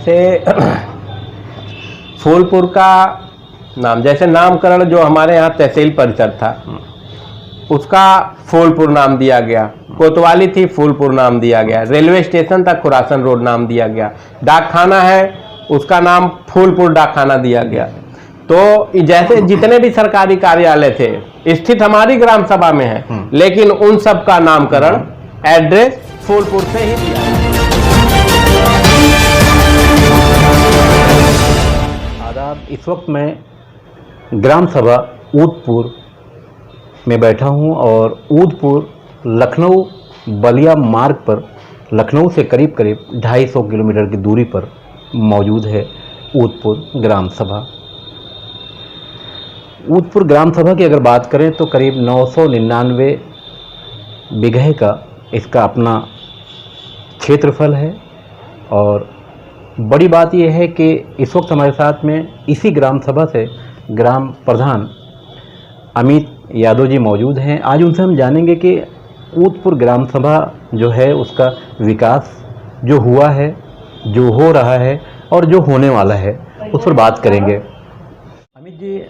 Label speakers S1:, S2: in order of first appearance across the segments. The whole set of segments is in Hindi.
S1: जैसे फूलपुर का नाम, जैसे नामकरण जो हमारे यहाँ तहसील परिषद था उसका फूलपुर नाम दिया गया, कोतवाली थी फूलपुर नाम दिया गया, रेलवे स्टेशन था खुरासन रोड नाम दिया गया, डाकखाना है उसका नाम फूलपुर डाकखाना दिया गया। तो जैसे जितने भी सरकारी कार्यालय थे स्थित हमारी ग्राम सभा में है, लेकिन उन सब का नामकरण एड्रेस फूलपुर से ही दिया।
S2: आदाब, इस वक्त मैं ग्राम सभा ऊदपुर में बैठा हूं और ऊदपुर लखनऊ बलिया मार्ग पर लखनऊ से करीब 250 किलोमीटर की दूरी पर मौजूद है ऊदपुर ग्राम सभा। ऊदपुर ग्राम सभा की अगर बात करें तो करीब 999 बीघे का इसका अपना क्षेत्रफल है। और बड़ी बात यह है कि इस वक्त हमारे साथ में इसी ग्राम सभा से ग्राम प्रधान अमित यादव जी मौजूद हैं। आज उनसे हम जानेंगे कि ऊदपुर ग्राम सभा जो है उसका विकास जो हुआ है, जो हो रहा है और जो होने वाला है उस पर बात करेंगे। अमित जी,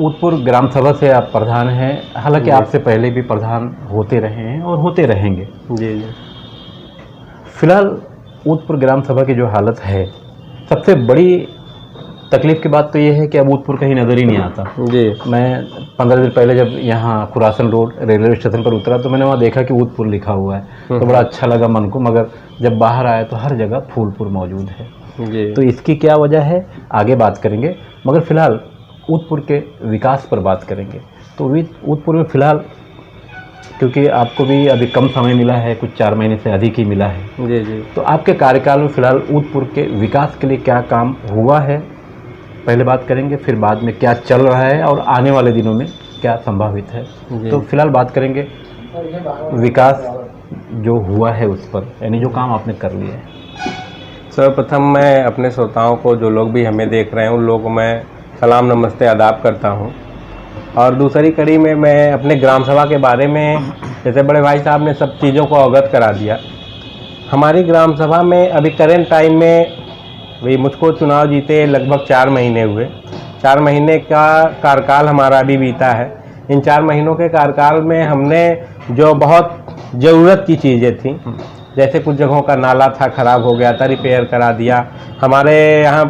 S2: ऊदपुर ग्राम सभा से आप प्रधान हैं, हालांकि आपसे पहले भी प्रधान होते रहे हैं और होते रहेंगे।
S1: जी जी।
S2: फिलहाल ऊदपुर ग्राम सभा की जो हालत है, सबसे बड़ी तकलीफ की बात तो ये है कि अब ऊदपुर कहीं नज़र ही नहीं आता।
S1: जी।
S2: मैं 15 दिन पहले जब यहाँ खुरासन रोड रेलवे स्टेशन पर उतरा तो मैंने वहाँ देखा कि ऊदपुर लिखा हुआ है, तो बड़ा अच्छा लगा मन को, मगर जब बाहर आया तो हर जगह फूलपुर मौजूद है।
S1: जी।
S2: तो इसकी क्या वजह है आगे बात करेंगे, मगर फिलहाल ऊदपुर के विकास पर बात करेंगे। तो ऊदपुर में फिलहाल, क्योंकि आपको भी अभी कम समय मिला है, कुछ 4 महीने से अधिक ही मिला है।
S1: जी जी।
S2: तो आपके कार्यकाल में फिलहाल ऊदपुर के विकास के लिए क्या काम हुआ है पहले बात करेंगे, फिर बाद में क्या चल रहा है और आने वाले दिनों में क्या संभावित है। तो फिलहाल बात करेंगे विकास जो हुआ है उस पर, यानी जो काम आपने कर लिया है।
S1: सर्वप्रथम मैं अपने श्रोताओं को, जो लोग भी हमें देख रहे हैं, उन लोगों को मैं सलाम नमस्ते आदाब करता हूं। और दूसरी कड़ी में मैं अपने ग्राम सभा के बारे में, जैसे बड़े भाई साहब ने सब चीज़ों को अवगत करा दिया। हमारी ग्राम सभा में अभी करेंट टाइम में वही मुझको चुनाव जीते लगभग 4 महीने हुए। 4 महीने का कार्यकाल हमारा अभी बीता है। इन 4 महीनों के कार्यकाल में हमने जो बहुत ज़रूरत की चीज़ें थी, जैसे कुछ जगहों का नाला था ख़राब हो गया था, रिपेयर करा दिया। हमारे यहाँ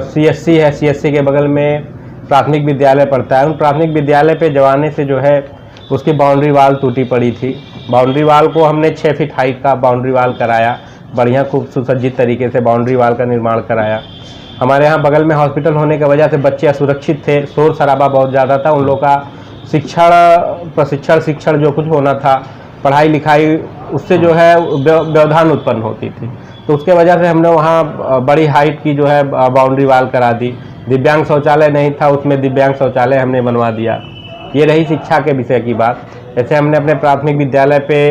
S1: CSC है, CSC के बगल में प्राथमिक विद्यालय पड़ता है। उन प्राथमिक विद्यालय पे जवाने से जो है उसकी बाउंड्री वाल टूटी पड़ी थी। बाउंड्री वाल को हमने 6 फीट हाइट का बाउंड्री वाल कराया, बढ़िया खूब सुसज्जित तरीके से बाउंड्री वाल का निर्माण कराया। हमारे यहाँ बगल में हॉस्पिटल होने की वजह से बच्चे असुरक्षित थे, शोर शराबा बहुत ज़्यादा था। उन लोगों का शिक्षण जो कुछ होना था, पढ़ाई लिखाई, उससे जो है व्यवधान उत्पन्न होती थी। तो उसके वजह से हमने वहाँ बड़ी हाइट की जो है बाउंड्री वाल करा दी। दिव्यांग शौचालय नहीं था, उसमें दिव्यांग शौचालय हमने बनवा दिया। ये रही शिक्षा के विषय की बात। ऐसे हमने अपने प्राथमिक विद्यालय पे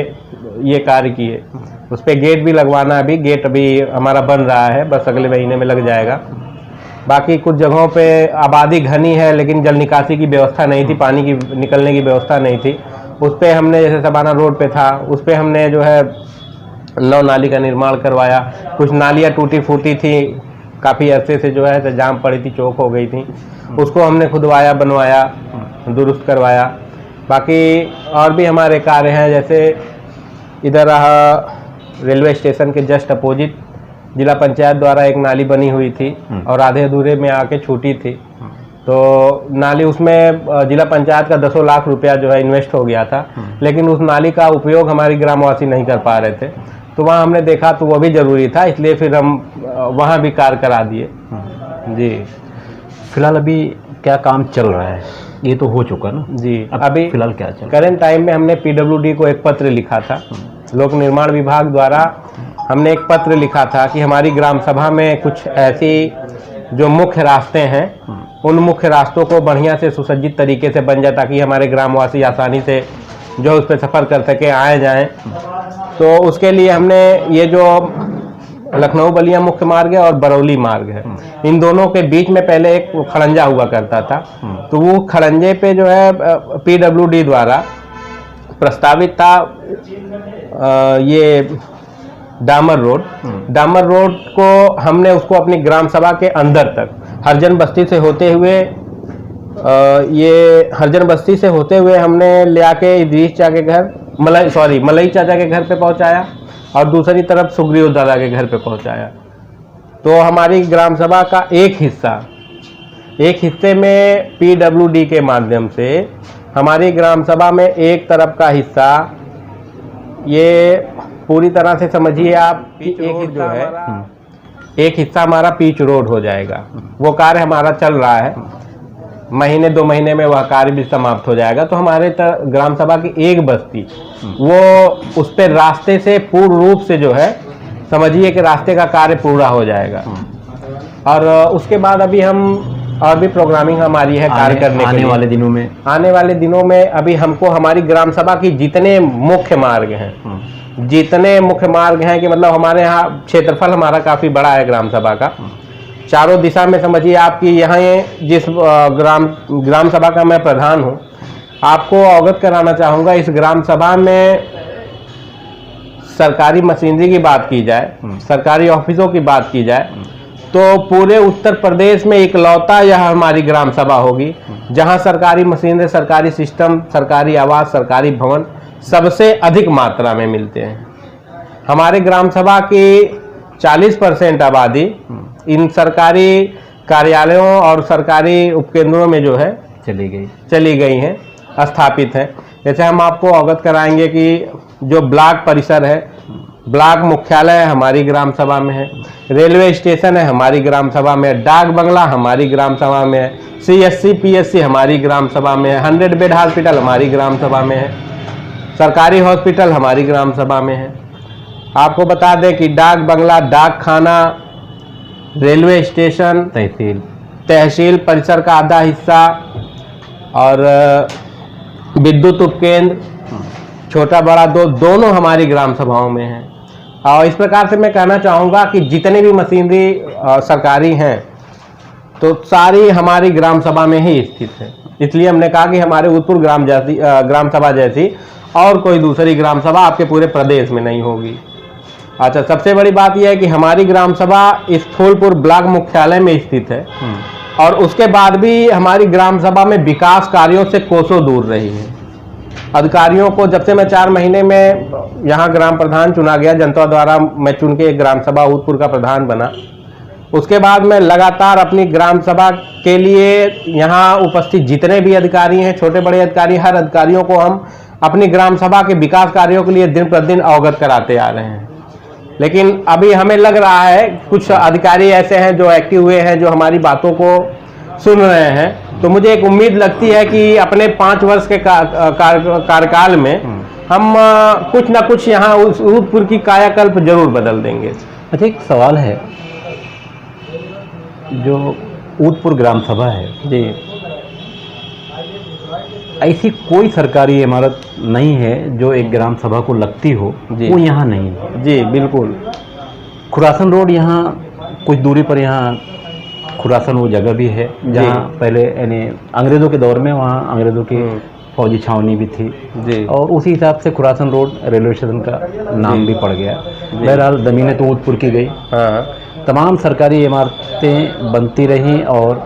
S1: ये कार्य किए। उस पर गेट भी लगवाना, अभी गेट अभी हमारा बन रहा है, बस अगले महीने में लग जाएगा। बाकी कुछ जगहों पे आबादी घनी है लेकिन जल निकासी की व्यवस्था नहीं थी, पानी की निकलने की व्यवस्था नहीं थी। उस पर हमने, जैसे सबाना रोड पे था, उस पर हमने जो है नौ नाली का निर्माण करवाया। कुछ नालियाँ टूटी फूटी थी, काफ़ी अरसे से जो है जाम पड़ी थी, चौक हो गई थी, उसको हमने खुदवाया, बनवाया, दुरुस्त करवाया। बाकी और भी हमारे कार्य हैं, जैसे इधर रेलवे स्टेशन के जस्ट अपोजिट जिला पंचायत द्वारा एक नाली बनी हुई थी और आधे अधूरे में आके छूटी थी। तो नाली, उसमें जिला पंचायत का 10 लाख रुपया जो है इन्वेस्ट हो गया था, लेकिन उस नाली का उपयोग हमारी ग्रामवासी नहीं कर पा रहे थे। तो वहाँ हमने देखा तो वो भी ज़रूरी था, इसलिए फिर हम वहाँ भी कार्य करा दिए। जी।
S2: फिलहाल अभी क्या काम चल रहा है? ये तो हो चुका ना
S1: जी।
S2: अभी फिलहाल क्या चल रहा है?
S1: करेंट टाइम में हमने PWD को एक पत्र लिखा था, लोक निर्माण विभाग द्वारा हमने एक पत्र लिखा था कि हमारी ग्राम सभा में कुछ ऐसी जो मुख्य रास्ते हैं, उन मुख्य रास्तों को बढ़िया से सुसज्जित तरीके से बन जाए, ताकि हमारे ग्रामवासी आसानी से जो उस पर सफ़र कर सके, आए जाएं। तो उसके लिए हमने ये जो लखनऊ बलिया मुख्य मार्ग है और बरौली मार्ग है, इन दोनों के बीच में पहले एक खड़ंजा हुआ करता था। तो वो खड़ंजे पे जो है PWD द्वारा प्रस्तावित था ये डामर रोड। डामर रोड को हमने उसको अपनी ग्राम सभा के अंदर तक हरजन बस्ती से होते हुए ये हरजन बस्ती से होते हुए हमने ले आके इदरीस चा के घर मलई चाचा के घर पे पहुंचाया और दूसरी तरफ सुग्रीव दादा के घर पे पहुंचाया। तो हमारी ग्राम सभा का एक हिस्से में PWD के माध्यम से हमारी ग्राम सभा में एक तरफ का हिस्सा ये पूरी तरह से समझिए आप एक हिस्सा हमारा पीच रोड हो जाएगा। वो कार्य हमारा चल रहा है, महीने 2 महीने में वह कार्य भी समाप्त हो जाएगा। तो हमारे ग्राम सभा की एक बस्ती वो उस पर रास्ते से पूर्ण रूप से जो है समझिए कि रास्ते का कार्य पूरा हो जाएगा। और उसके बाद अभी हम और भी प्रोग्रामिंग हमारी है कार्य करने के लिए। आने वाले दिनों में अभी हमको हमारी ग्राम सभा की जितने मुख्य मार्ग हैं कि मतलब हमारे यहाँ क्षेत्रफल हमारा काफी बड़ा है ग्राम सभा का, चारों दिशा में समझिए आपकी यहाँ जिस ग्राम सभा का मैं प्रधान हूँ, आपको अवगत कराना चाहूँगा। इस ग्राम सभा में सरकारी मशीनरी की बात की जाए, सरकारी ऑफिसों की बात की जाए तो पूरे उत्तर प्रदेश में इकलौता यह हमारी ग्राम सभा होगी जहां सरकारी मशीनरी, सरकारी सिस्टम, सरकारी आवास, सरकारी भवन सबसे अधिक मात्रा में मिलते हैं। हमारे ग्राम सभा की 40% आबादी इन सरकारी कार्यालयों और सरकारी उपकेंद्रों में जो है चली गई हैं, स्थापित हैं। जैसे हम आपको अवगत कराएंगे कि जो ब्लॉक परिसर है, ब्लॉक मुख्यालय हमारी ग्राम सभा में है, रेलवे स्टेशन है हमारी ग्राम सभा में, डाक बंगला हमारी ग्राम सभा में है, CSC PSC हमारी ग्राम सभा में है, 100 बेड हॉस्पिटल हमारी ग्राम सभा में है, सरकारी हॉस्पिटल हमारी ग्राम सभा में है। आपको बता दें कि डाक बंगला, डाक खाना, रेलवे स्टेशन, तहसील परिसर का आधा हिस्सा और विद्युत उपकेंद्र छोटा बड़ा दोनों हमारी ग्राम सभाओं में है। और इस प्रकार से मैं कहना चाहूँगा कि जितने भी मशीनरी सरकारी हैं तो सारी हमारी ग्राम सभा में ही स्थित है। इसलिए हमने कहा कि हमारे उदयपुर ग्राम सभा जैसी और कोई दूसरी ग्राम सभा आपके पूरे प्रदेश में नहीं होगी। अच्छा, सबसे बड़ी बात यह है कि हमारी ग्राम सभा इस फूलपुर ब्लॉक मुख्यालय में स्थित है और उसके बाद भी हमारी ग्राम सभा में विकास कार्यों से कोसों दूर रही है। अधिकारियों को जब से मैं 4 महीने में यहाँ ग्राम प्रधान चुना गया, जनता द्वारा मैं चुन के एक ग्राम सभा उदयपुर का प्रधान बना, उसके बाद मैं लगातार अपनी ग्राम सभा के लिए यहाँ उपस्थित जितने भी अधिकारी हैं, छोटे बड़े अधिकारी, हर अधिकारियों को हम अपनी ग्राम सभा के विकास कार्यों के लिए दिन प्रतिदिन अवगत कराते आ रहे हैं। लेकिन अभी हमें लग रहा है कुछ अधिकारी ऐसे हैं जो एक्टिव हुए हैं, जो हमारी बातों को सुन रहे हैं। तो मुझे एक उम्मीद लगती है कि अपने 5 वर्ष के कार्यकाल में हम कुछ ना कुछ यहाँ उस उदयपुर की कायाकल्प जरूर बदल देंगे।
S2: अच्छा, एक सवाल है, जो उदयपुर ग्राम सभा है जी, ऐसी कोई सरकारी इमारत नहीं है जो एक ग्राम सभा को लगती हो, वो यहाँ नहीं है।
S1: जी बिल्कुल।
S2: खुरासन रोड यहाँ कुछ दूरी पर, यहाँ खुरासन वो जगह भी है जहाँ पहले यानी अंग्रेज़ों के दौर में वहाँ अंग्रेज़ों की फौजी छावनी भी थी जी, और उसी हिसाब से खुरासन रोड रेलवे स्टेशन का नाम भी पड़ गया। बहरहाल ज़मीनें तो उदयपुर की गई, तमाम सरकारी इमारतें बनती रहीं और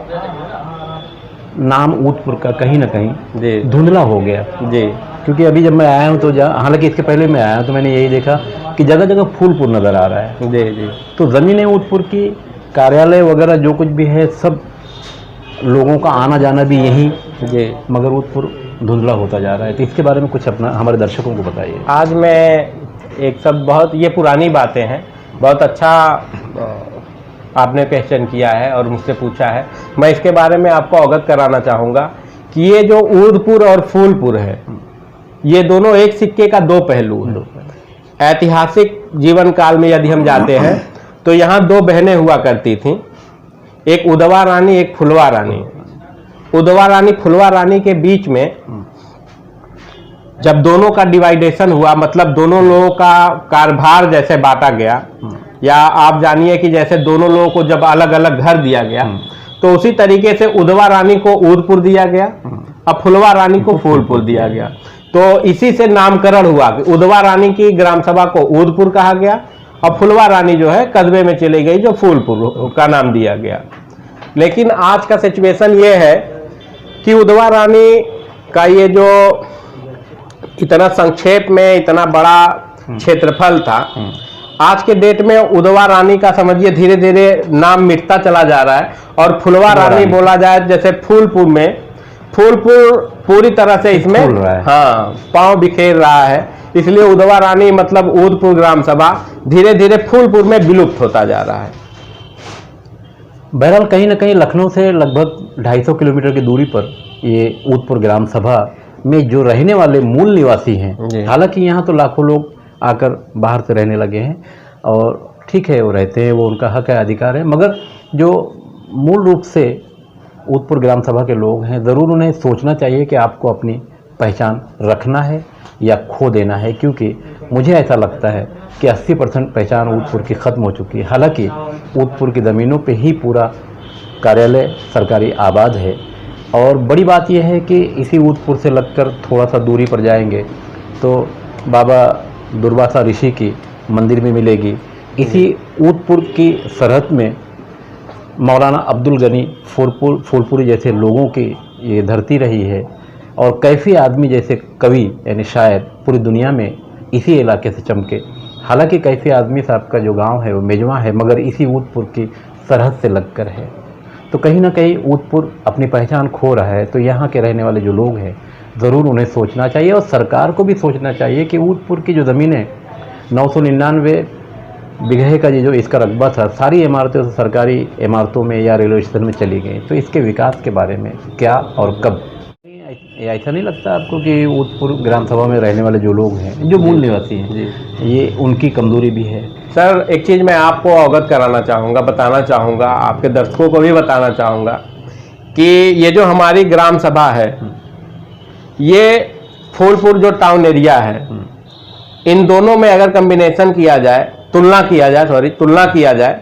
S2: नाम उदयपुर का कहीं ना कहीं धुंधला हो गया जी। क्योंकि अभी जब मैं आया हूँ तो हालांकि इसके पहले मैं आया हूँ तो मैंने यही देखा कि जगह जगह फूलपुर नज़र आ रहा है जी जी। तो ज़मीनें उदयपुर की, कार्यालय वगैरह जो कुछ भी है, सब लोगों का आना जाना भी यहीं जी, मगर उदयपुर धुंधला होता जा रहा है। तो इसके बारे में कुछ अपना हमारे दर्शकों को बताइए।
S1: आज मैं एक सब बहुत ये पुरानी बातें हैं, बहुत अच्छा आपने क्वेश्चन किया है और मुझसे पूछा है। मैं इसके बारे में आपको अवगत कराना चाहूँगा कि ये जो उदयपुर और फूलपुर है, ये दोनों एक सिक्के का 2 पहलू हैं। ऐतिहासिक जीवन काल में यदि हम जाते हैं तो यहाँ 2 बहनें हुआ करती थीं, एक उदवा रानी, एक फुलवा रानी। उदवा रानी फुलवा रानी के बीच में जब दोनों का डिवाइडेशन हुआ, मतलब दोनों लोगों का कार्यभार जैसे बांटा गया, या आप जानिए कि जैसे दोनों लोगों को जब अलग अलग घर दिया गया, तो उसी तरीके से उदवा रानी को उदयपुर दिया गया और फुलवा रानी को फूलपुर दिया गया। तो इसी से नामकरण हुआ कि उदवा रानी की ग्राम सभा को उदयपुर कहा गया और फुलवा रानी जो है कस्बे में चली गई, जो फूलपुर का नाम दिया गया। लेकिन आज का सिचुएशन ये है कि उधवा रानी का ये जो इतना संक्षेप में इतना बड़ा क्षेत्रफल था, आज के डेट में उधवा रानी का समझिए धीरे धीरे नाम मिटता चला जा रहा है और फुलवा रानी बोला जाए, जैसे फूलपुर में, फूलपुर पूरी तरह से इसमें हाँ पांव बिखेर रहा है, इसलिए उधवा रानी मतलब ऊदपुर ग्राम सभा धीरे धीरे फूलपुर में विलुप्त होता जा रहा है।
S2: बहरहाल कहीं ना कहीं लखनऊ से लगभग 250 किलोमीटर की दूरी पर ये ऊदपुर ग्राम सभा में जो रहने वाले मूल निवासी हैं, हालांकि यहाँ तो लाखों लोग आकर बाहर से रहने लगे हैं और ठीक है वो रहते हैं, वो उनका हक है, अधिकार है, मगर जो मूल रूप से ऊदपुर ग्राम सभा के लोग हैं, ज़रूर उन्हें सोचना चाहिए कि आपको अपनी पहचान रखना है या खो देना है, क्योंकि मुझे ऐसा लगता है कि 80% पहचान ऊदपुर की ख़त्म हो चुकी है। हालांकि ऊदपुर की ज़मीनों पे ही पूरा कार्यालय सरकारी आबाद है और बड़ी बात यह है कि इसी ऊदपुर से लगकर थोड़ा सा दूरी पर जाएंगे तो बाबा दुर्वासा ऋषि की मंदिर भी मिलेगी। इसी ऊदपुर की सरहद में मौलाना अब्दुल गनी फूलपुरी जैसे लोगों की ये धरती रही है और कैफी आदमी जैसे कवि यानी शायर पूरी दुनिया में इसी इलाके से चमके। हालांकि कैफी आदमी साहब का जो गांव है वो मेजवा है, मगर इसी ऊदपुर की सरहद से लगकर है, तो कहीं ना कहीं ऊदपुर अपनी पहचान खो रहा है। तो यहाँ के रहने वाले जो लोग हैं ज़रूर उन्हें सोचना चाहिए और सरकार को भी सोचना चाहिए कि ऊदपुर की जो ज़मीनें 999 बिगहे का जो इसका रकबा था, सारी इमारतें तो सरकारी इमारतों में या रेलवे स्टेशन में चली गई, तो इसके विकास के बारे में क्या और कब। ऐसा नहीं लगता आपको कि ऊदपुर ग्राम सभा में रहने वाले जो लोग हैं, जो मूल निवासी हैं, ये उनकी कमजोरी भी है?
S1: सर एक चीज़ मैं आपको अवगत कराना चाहूँगा, बताना चाहूँगा, आपके दर्शकों को भी बताना चाहूँगा कि ये जो हमारी ग्राम सभा है, ये फूलपुर जो टाउन एरिया है, इन दोनों में अगर कम्बिनेशन किया जाए, तुलना किया जाए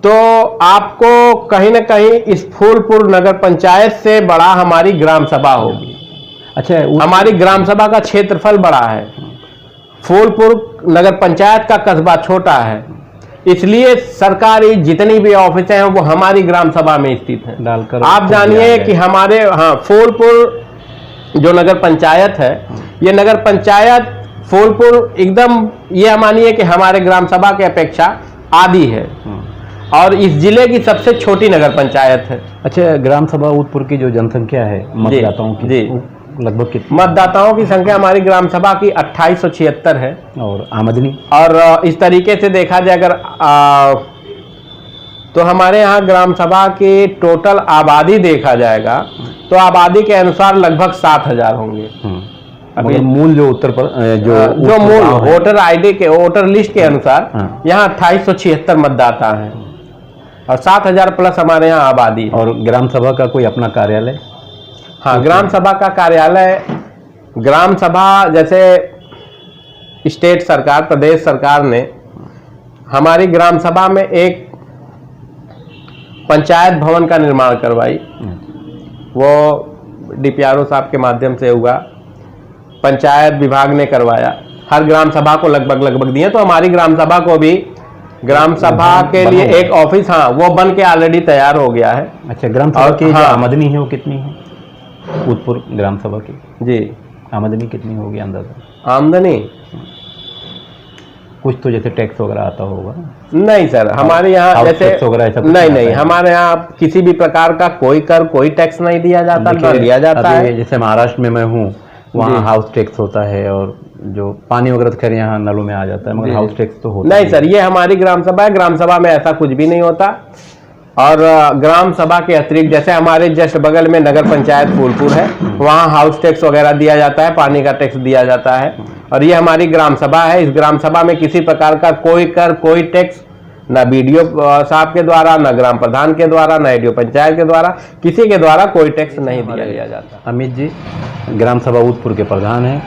S1: तो आपको कहीं ना कहीं इस फूलपुर नगर पंचायत से बड़ा हमारी ग्राम सभा होगी।
S2: अच्छा,
S1: हमारी ग्राम सभा का क्षेत्रफल बड़ा है, फूलपुर नगर पंचायत का कस्बा छोटा है, इसलिए सरकारी जितनी भी ऑफिसें हैं वो हमारी ग्राम सभा में स्थित हैं।
S2: डालकर
S1: आप जानिए कि हमारे फूलपुर जो नगर पंचायत है, ये नगर पंचायत फूलपुर एकदम ये मानिए कि हमारे ग्राम सभा की अपेक्षा आधी है और इस जिले की सबसे छोटी नगर पंचायत है।
S2: अच्छा, ग्राम सभा ऊदपुर की जो जनसंख्या है मतदाताओं की, लगभग कितनी?
S1: मतदाताओं की संख्या हमारी ग्राम सभा की 2876 है
S2: और आमदनी,
S1: और इस तरीके से देखा जाए अगर तो हमारे यहाँ ग्राम सभा की टोटल आबादी देखा जाएगा तो आबादी के अनुसार लगभग 7000 होंगे।
S2: अभी मूल जो उत्तर पर
S1: जो मूल वोटर आईडी के वोटर लिस्ट के अनुसार यहाँ 2876 मतदाता हैं और 7000 प्लस हमारे यहाँ आबादी।
S2: और ग्राम सभा का कोई अपना कार्यालय?
S1: हाँ, ग्राम सभा का कार्यालय, ग्राम सभा जैसे स्टेट सरकार, प्रदेश सरकार ने हमारी ग्राम सभा में एक पंचायत भवन का निर्माण करवाई, वो डीपीआरओ साहब के माध्यम से हुआ, पंचायत विभाग ने करवाया, हर ग्राम सभा को लगभग दिए। तो हमारी ग्राम सभा को भी ग्राम सभा के लिए एक ऑफिस वो बन के ऑलरेडी तैयार हो गया है।
S2: अच्छा, ग्राम सभा की जो आमदनी है वो कितनी है ऊदपुर ग्राम सभा की? जी, आमदनी कितनी होगी अंदाजा?
S1: आमदनी
S2: कुछ तो जैसे टैक्स वगैरह आता होगा?
S1: नहीं सर, हमारे यहाँ जैसे नहीं, हमारे यहाँ किसी भी प्रकार का कोई कर, कोई टैक्स नहीं दिया जाता, ना लिया जाता है।
S2: जैसे महाराष्ट्र में मैं हूँ, वहाँ हाउस टैक्स होता है और जो पानी वगैरह खैर यहाँ नलों में आ जाता है, मगर हाउस टैक्स तो होता
S1: नहीं सर। ये हमारी ग्राम सभा है, ग्राम सभा में ऐसा कुछ भी नहीं होता। और ग्राम सभा के अतिरिक्त जैसे हमारे जस्ट बगल में नगर पंचायत फूलपुर है, वहाँ हाउस टैक्स वगैरह दिया जाता है, पानी का टैक्स दिया जाता है। और ये हमारी ग्राम सभा है, इस ग्राम सभा में किसी प्रकार का कोई कर, कोई टैक्स ना बीडीओ साहब के द्वारा, ना ग्राम प्रधान के द्वारा, ना एडीओ पंचायत के द्वारा, किसी के द्वारा कोई टैक्स नहीं दिया जाता।
S2: अमित जी ग्राम सभा ऊदपुर के प्रधान हैं,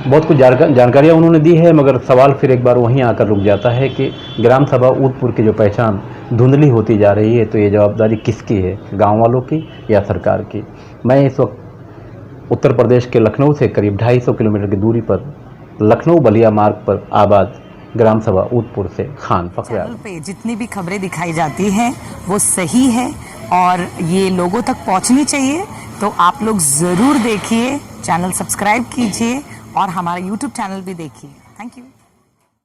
S2: बहुत कुछ जानकारियाँ उन्होंने दी है, मगर सवाल फिर एक बार वहीं आकर रुक जाता है कि ग्राम सभा ऊदपुर की जो पहचान धुंधली होती जा रही है, तो ये जवाबदारी किसकी है, गांव वालों की या सरकार की? मैं इस वक्त उत्तर प्रदेश के लखनऊ से करीब 250 किलोमीटर की दूरी पर लखनऊ बलिया मार्ग पर आबाद ग्राम सभा ऊदपुर से खान फखरे
S3: चैनल पे जितनी भी खबरें दिखाई जाती हैं वो सही है और ये लोगों तक पहुंचनी चाहिए, तो आप लोग ज़रूर देखिए, चैनल सब्सक्राइब कीजिए और हमारा यूट्यूब चैनल भी देखिए। Thank you.